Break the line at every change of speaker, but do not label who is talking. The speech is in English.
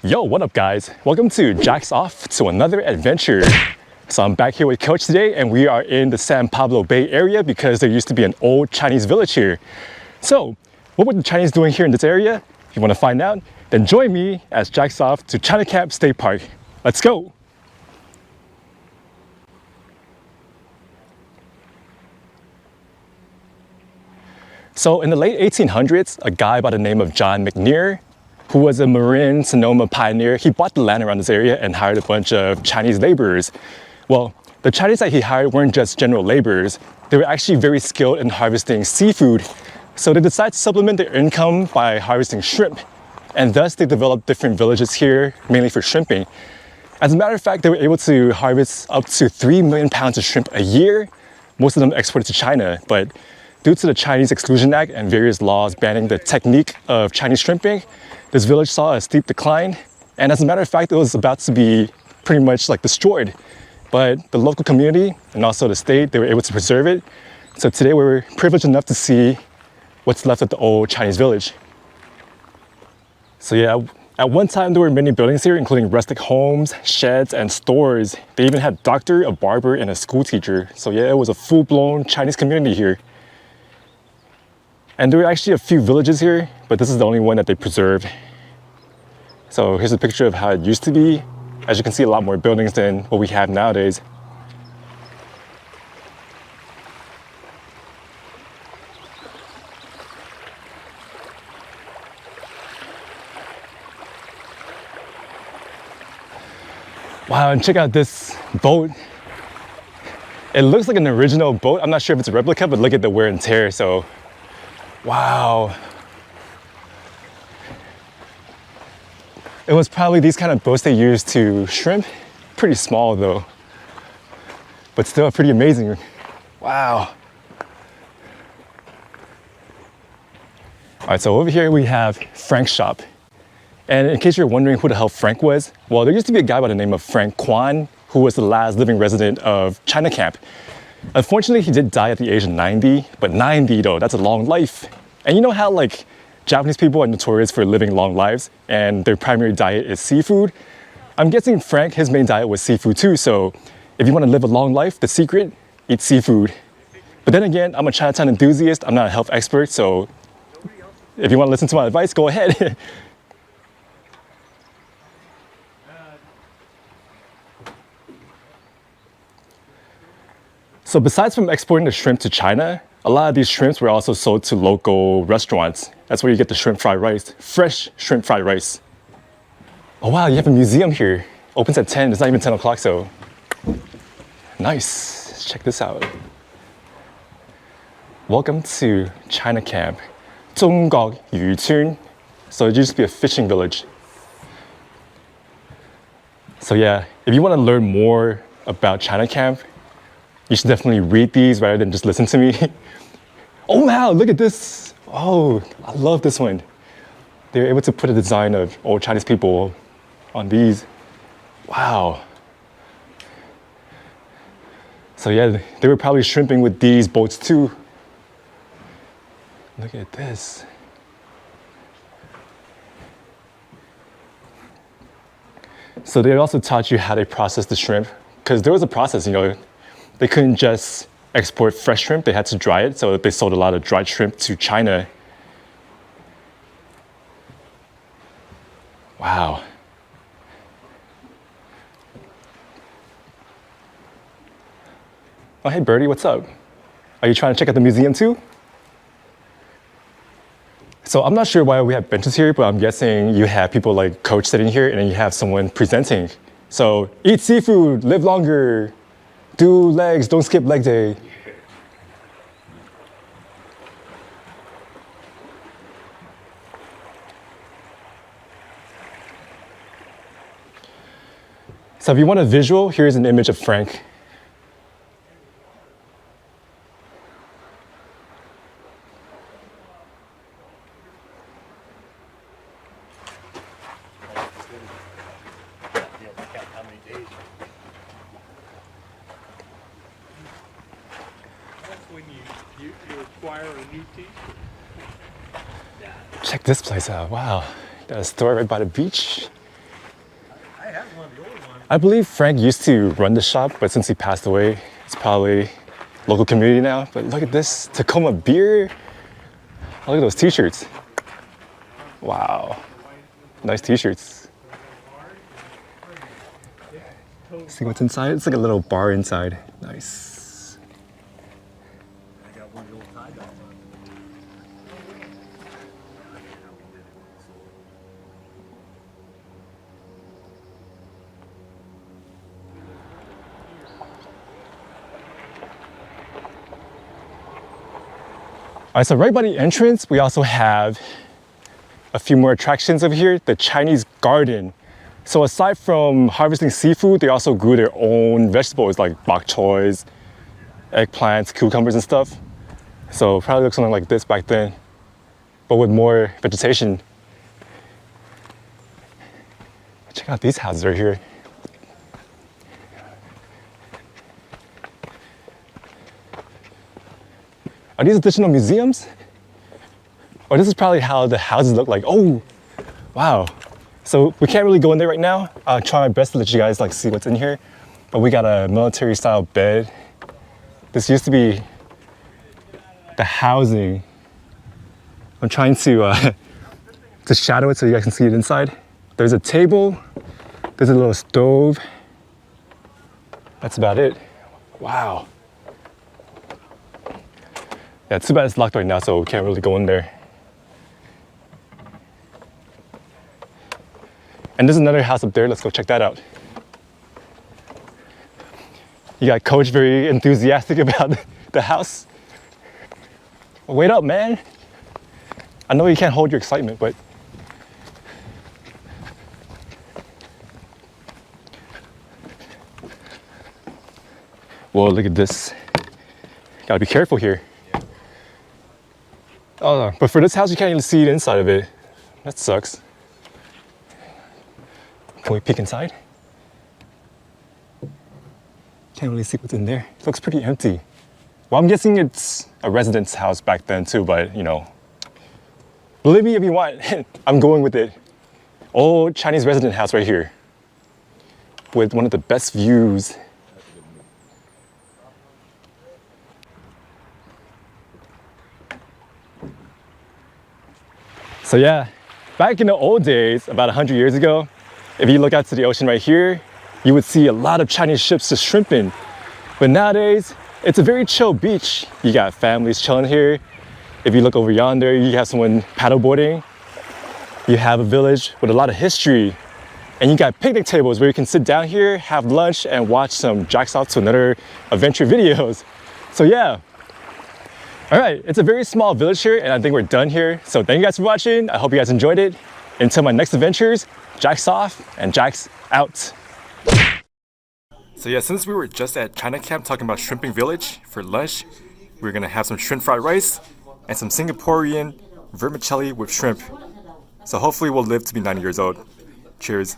Yo, what up guys? Welcome to Jack's Off to another adventure. So I'm back here with Coach today and we are in the San Pablo Bay area because there used to be an old Chinese village here. So what were the Chinese doing here in this area? If you want to find out, then join me as Jack's Off to Chinatown State Park. Let's go! So in the late 1800s, a guy by the name of John McNear, who was a Marin, Sonoma pioneer, he bought the land around this area and hired a bunch of Chinese laborers. Well, the Chinese that he hired weren't just general laborers, they were actually very skilled in harvesting seafood. So they decided to supplement their income by harvesting shrimp. And thus they developed different villages here, mainly for shrimping. As a matter of fact, they were able to harvest up to 3 million pounds of shrimp a year, most of them exported to China. But due to the Chinese Exclusion Act and various laws banning the technique of Chinese shrimping, this village saw a steep decline, and as a matter of fact, it was about to be pretty much like destroyed. But the local community and also the state, they were able to preserve it. So today we were privileged enough to see what's left of the old Chinese village. So yeah, at one time there were many buildings here, including rustic homes, sheds, and stores. They even had a doctor, a barber, and a school teacher. So yeah, it was a full-blown Chinese community here. And there were actually a few villages here, but this is the only one that they preserved. So here's a picture of how it used to be. As you can see, a lot more buildings than what we have nowadays. Wow, and check out this boat. It looks like an original boat. I'm not sure if it's a replica, but look at the wear and tear. So wow. It was probably these kind of boats they used to shrimp. Pretty small though, but still pretty amazing. Wow. All right, so over here we have Frank's shop. And in case you're wondering who the hell Frank was, well, there used to be a guy by the name of Frank Kwan, who was the last living resident of Chinatown. Unfortunately, he did die at the age of 90, but 90 though, that's a long life. And you know how like Japanese people are notorious for living long lives and their primary diet is seafood? I'm guessing Frank, his main diet was seafood too, so if you want to live a long life, the secret, eat seafood. But then again, I'm a Chinatown enthusiast, I'm not a health expert, so if you want to listen to my advice, go ahead. So besides from exporting the shrimp to China, a lot of these shrimps were also sold to local restaurants. That's where you get the shrimp fried rice, fresh shrimp fried rice. Oh wow, you have a museum here. Opens at 10, it's not even 10 o'clock, so nice. Let's check this out. Welcome to China Camp, 中國漁村. So it used to be a fishing village. So yeah, if you want to learn more about China Camp, you should definitely read these rather than just listen to me. Oh wow, look at this. Oh, I love this one. They were able to put a design of old Chinese people on these. Wow. So yeah, they were probably shrimping with these boats too. Look at this. So they also taught you how they process the shrimp, because there was a process, you know. They couldn't just export fresh shrimp, they had to dry it, so they sold a lot of dried shrimp to China. Wow. Oh, hey Birdie, what's up? Are you trying to check out the museum too? So I'm not sure why we have benches here, but I'm guessing you have people like Coach sitting here and then you have someone presenting. So eat seafood, live longer. Do legs, don't skip leg day. So if you want a visual, here's an image of Frank.
When you acquire a new teeth.
Check this place out. Wow, got a store right by the beach. I believe Frank used to run the shop, but since he passed away, it's probably local community now. But look at this, Tacoma beer. Oh, look at those t-shirts. Wow, nice t-shirts. See what's inside? It's like a little bar inside. Nice. All right, so right by the entrance, we also have a few more attractions over here. The Chinese garden. So aside from harvesting seafood, they also grew their own vegetables like bok choys, eggplants, cucumbers and stuff. So probably looks something like this back then, but with more vegetation. Check out these houses right here. Are these additional museums? Or this is probably how the houses look like. Oh, wow. So we can't really go in there right now. I'll try my best to let you guys like see what's in here. But we got a military style bed. This used to be the housing. I'm trying to shadow it so you guys can see it inside. There's a table. There's a little stove. That's about it. Wow. Yeah, too bad it's locked right now, so we can't really go in there. And there's another house up there. Let's go check that out. You got Coach very enthusiastic about the house. Wait up, man. I know you can't hold your excitement, but whoa, look at this. Gotta be careful here. Oh, no. But for this house, you can't even see the inside of it. That sucks. Can we peek inside? Can't really see what's in there. It looks pretty empty. Well, I'm guessing it's a residence house back then too, but you know, believe me if you want, I'm going with it. Old Chinese resident house right here with one of the best views. So yeah, back in the old days, about 100 years ago, if you look out to the ocean right here, you would see a lot of Chinese ships just shrimping. But nowadays, it's a very chill beach. You got families chilling here. If you look over yonder, you have someone paddleboarding. You have a village with a lot of history. And you got picnic tables where you can sit down here, have lunch, and watch some Jacks Off to Another adventure videos. So yeah. All right, it's a very small village here, and I think we're done here. So thank you guys for watching. I hope you guys enjoyed it. Until my next adventures, Jacks off and Jacks out. So yeah, since we were just at China Camp talking about Shrimping Village for lunch, we're gonna have some shrimp fried rice and some Singaporean vermicelli with shrimp. So hopefully we'll live to be 90 years old. Cheers.